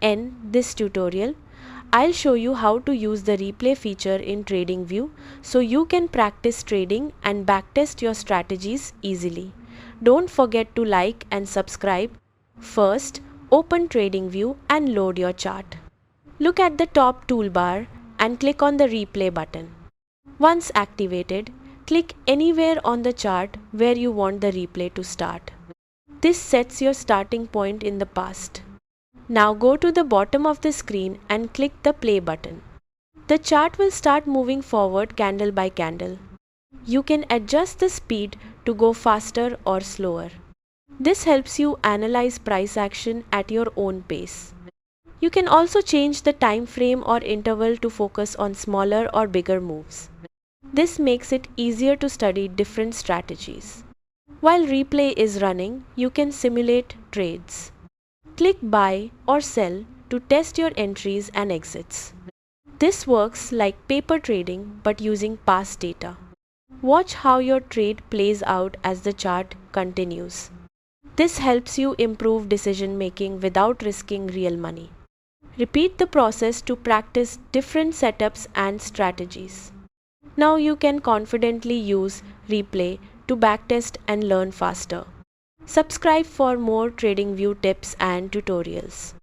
end this tutorial, I'll show you how to use the replay feature in Tradingview so you can practice trading and backtest your strategies easily. Don't forget to like and subscribe. First, open Tradingview and load your chart. Look at the top toolbar and click on the replay button. Once activated, click anywhere on the chart where you want the replay to start. This sets your starting point in the past. Now go to the bottom of the screen and click the play button. The chart will start moving forward candle by candle. You can adjust the speed to go faster or slower. This helps you analyze price action at your own pace. You can also change the time frame or interval to focus on smaller or bigger moves. This makes it easier to study different strategies. While replay is running, you can simulate trades. Click buy or sell to test your entries and exits. This works like paper trading but using past data. Watch how your trade plays out as the chart continues. This helps you improve decision making without risking real money. Repeat the process to practice different setups and strategies. Now you can confidently use replay to backtest and learn faster. Subscribe for more TradingView tips and tutorials.